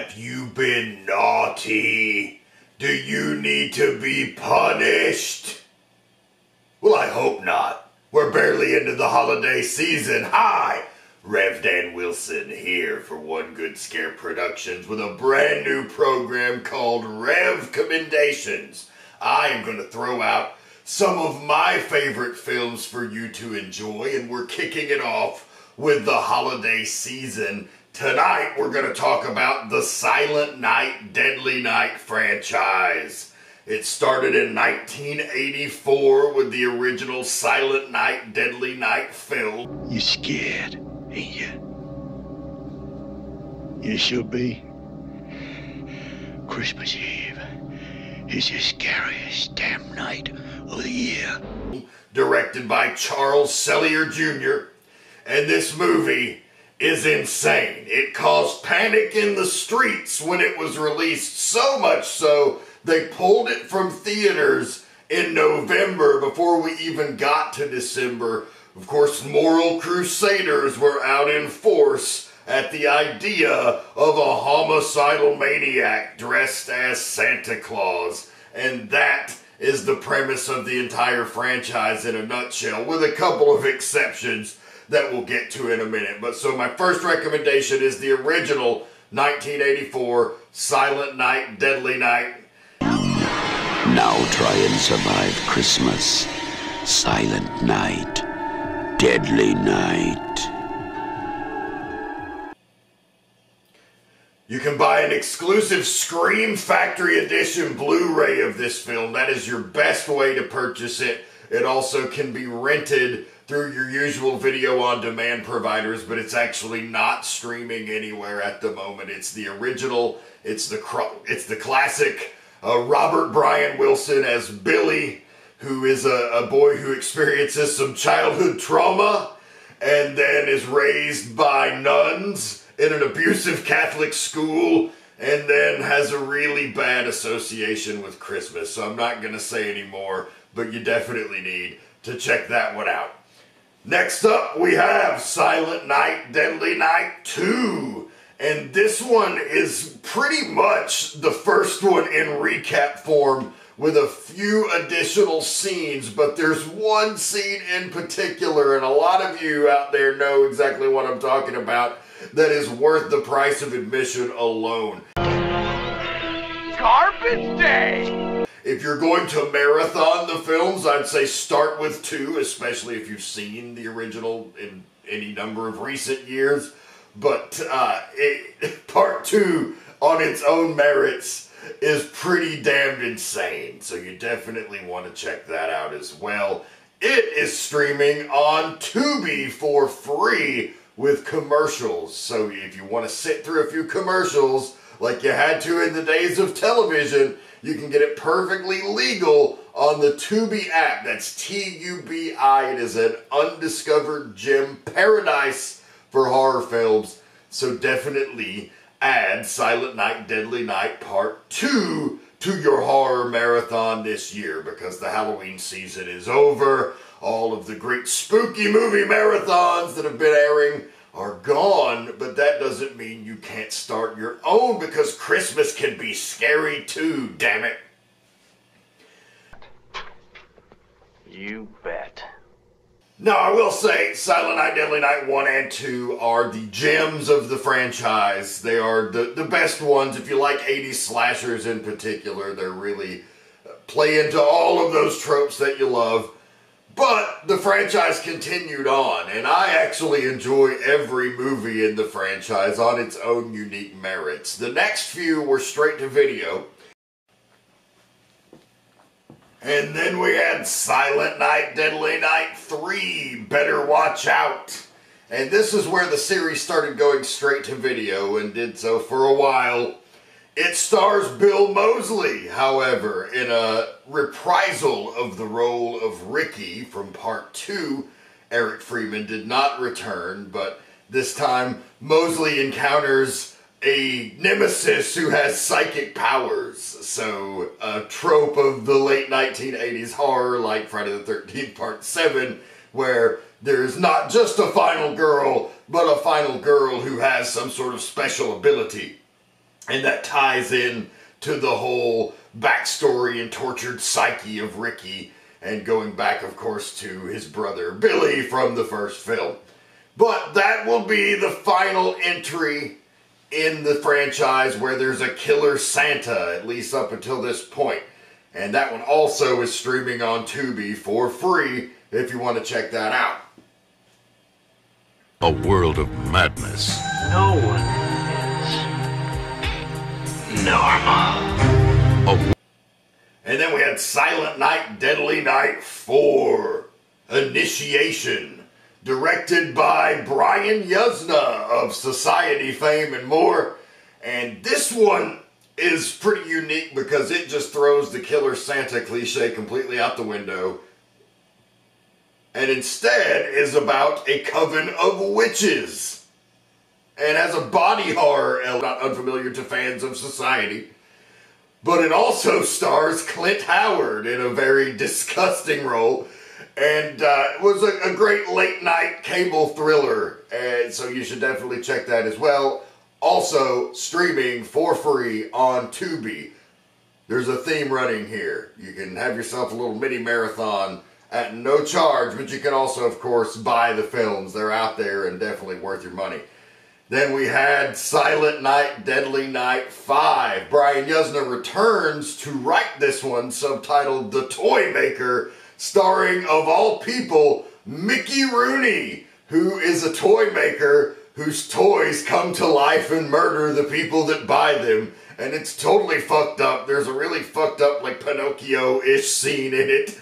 Have you been naughty? Do you need to be punished? Well, I hope not. We're barely into the holiday season. Hi! Rev Dan Wilson here for One Good Scare Productions with a brand new program called Rev Commendations. I am going to throw out some of my favorite films for you to enjoy, and we're kicking it off with the holiday season. Tonight we're going to talk about the Silent Night, Deadly Night franchise. It started in 1984 with the original Silent Night, Deadly Night film. You scared, ain't you? You should be. Christmas Eve is the scariest damn night of the year. Directed by Charles Sellier Jr. And this movie is insane. It caused panic in the streets when it was released, so much so they pulled it from theaters in November before we even got to December. Of course, moral crusaders were out in force at the idea of a homicidal maniac dressed as Santa Claus. And that is the premise of the entire franchise in a nutshell, with a couple of exceptions that we'll get to in a minute. But so my first recommendation is the original 1984 Silent Night, Deadly Night. Now try and survive Christmas. Silent Night, Deadly Night. You can buy an exclusive Scream Factory Edition Blu-ray of this film. That is your best way to purchase it. It also can be rented through your usual video-on-demand providers, but it's actually not streaming anywhere at the moment. It's the original, it's the classic Robert Brian Wilson as Billy, who is a boy who experiences some childhood trauma and then is raised by nuns in an abusive Catholic school, and then has a really bad association with Christmas. So I'm not going to say any more, but you definitely need to check that one out. Next up, we have Silent Night, Deadly Night 2. And this one is pretty much the first one in recap form with a few additional scenes, but there's one scene in particular, and a lot of you out there know exactly what I'm talking about, that is worth the price of admission alone. Garbage Day! If you're going to marathon the films, I'd say start with 2, especially if you've seen the original in any number of recent years. But part 2, on its own merits, is pretty damned insane. So you definitely want to check that out as well. It is streaming on Tubi for free with commercials. So if you want to sit through a few commercials like you had to in the days of television, you can get it perfectly legal on the Tubi app. That's T-U-B-I. It is an undiscovered gem paradise for horror films. So definitely add Silent Night, Deadly Night Part 2 to your horror marathon this year, because the Halloween season is over. All of the great spooky movie marathons that have been airing are gone, but that doesn't mean you can't start your own, because Christmas can be scary too, damn it. You bet. Now, I will say, Silent Night, Deadly Night 1 and 2 are the gems of the franchise. They are the best ones. If you like 80s slashers in particular, they're really play into all of those tropes that you love. But the franchise continued on, and I actually enjoy every movie in the franchise on its own unique merits. The next few were straight to video. And then we had Silent Night, Deadly Night 3, Better Watch Out. And this is where the series started going straight to video, and did so for a while. It stars Bill Moseley, however, in a reprisal of the role of Ricky from Part 2. Eric Freeman did not return, but this time Moseley encounters a nemesis who has psychic powers. So a trope of the late 1980s horror like Friday the 13th Part 7, where there's not just a final girl, but a final girl who has some sort of special ability. And that ties in to the whole backstory and tortured psyche of Ricky, and going back, of course, to his brother Billy from the first film. But that will be the final entry in the franchise where there's a killer Santa, at least up until this point. And that one also is streaming on Tubi for free if you want to check that out. A world of madness. No one is normal. And then we had Silent Night, Deadly Night 4, Initiation, directed by Brian Yuzna of Society fame and more. And this one is pretty unique because it just throws the killer Santa cliche completely out the window, and instead is about a coven of witches. And as a body horror, not unfamiliar to fans of Society, but it also stars Clint Howard in a very disgusting role, and it was a great late night cable thriller, and so you should definitely check that as well. Also streaming for free on Tubi. There's a theme running here. You can have yourself a little mini marathon at no charge, but you can also, of course, buy the films. They're out there and definitely worth your money. Then we had Silent Night, Deadly Night 5. Brian Yuzna returns to write this one, subtitled The Toy Maker, starring, of all people, Mickey Rooney, who is a toy maker whose toys come to life and murder the people that buy them. And it's totally fucked up. There's a really fucked up, like, Pinocchio-ish scene in it.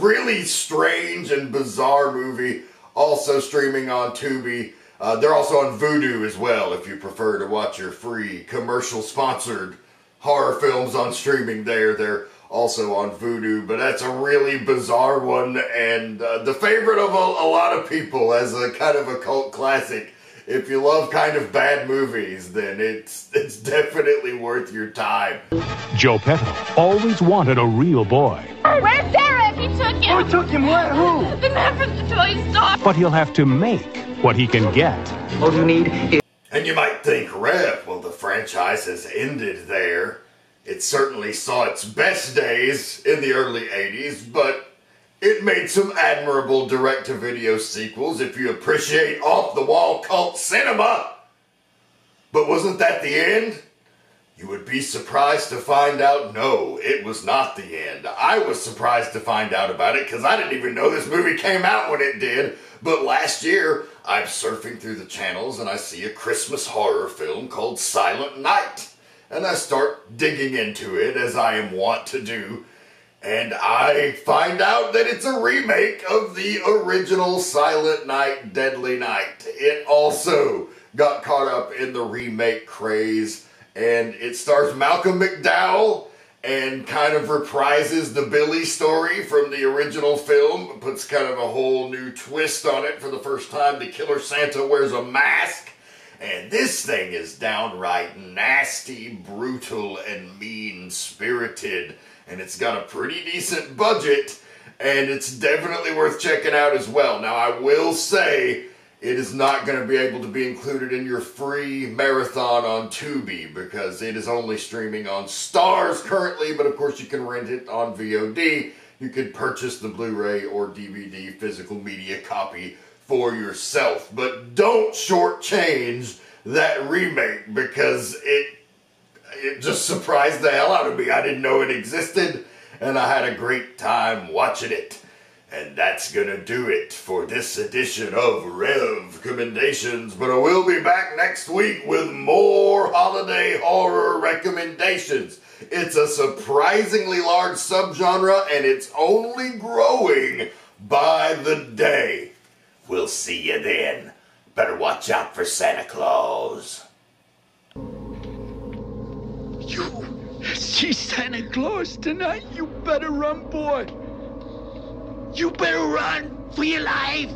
Really strange and bizarre movie. Also streaming on Tubi. They're also on Vudu as well, if you prefer to watch your free commercial-sponsored horror films on streaming there. They're also on Vudu, but that's a really bizarre one, and the favorite of a lot of people as a kind of a cult classic. If you love kind of bad movies, then it's definitely worth your time. Joe Petto always wanted a real boy. Where's Derek? He took him. Who took him? Where? Who? The man from the toy store. But he'll have to make what he can get. All you need is... And you might think, Rep, well, the franchise has ended there. It certainly saw its best days in the early 80s, but it made some admirable direct-to-video sequels if you appreciate off-the-wall cult cinema. But wasn't that the end? You would be surprised to find out, no, it was not the end. I was surprised to find out about it because I didn't even know this movie came out when it did. But last year, I'm surfing through the channels and I see a Christmas horror film called Silent Night. And I start digging into it, as I am wont to do. And I find out that it's a remake of the original Silent Night, Deadly Night. It also got caught up in the remake craze. And it stars Malcolm McDowell and kind of reprises the Billy story from the original film. Puts kind of a whole new twist on it for the first time. The killer Santa wears a mask. And this thing is downright nasty, brutal, and mean-spirited. And it's got a pretty decent budget, and it's definitely worth checking out as well. Now, I will say it is not going to be able to be included in your free marathon on Tubi because it is only streaming on Stars currently, but of course you can rent it on VOD. You could purchase the Blu-ray or DVD physical media copy for yourself. But don't shortchange that remake because it just surprised the hell out of me. I didn't know it existed, and I had a great time watching it. And that's gonna do it for this edition of Rev Commendations. But I will be back next week with more holiday horror recommendations. It's a surprisingly large subgenre, and it's only growing by the day. We'll see you then. Better watch out for Santa Claus. You see Santa Claus tonight? You better run, boy. You better run for your life.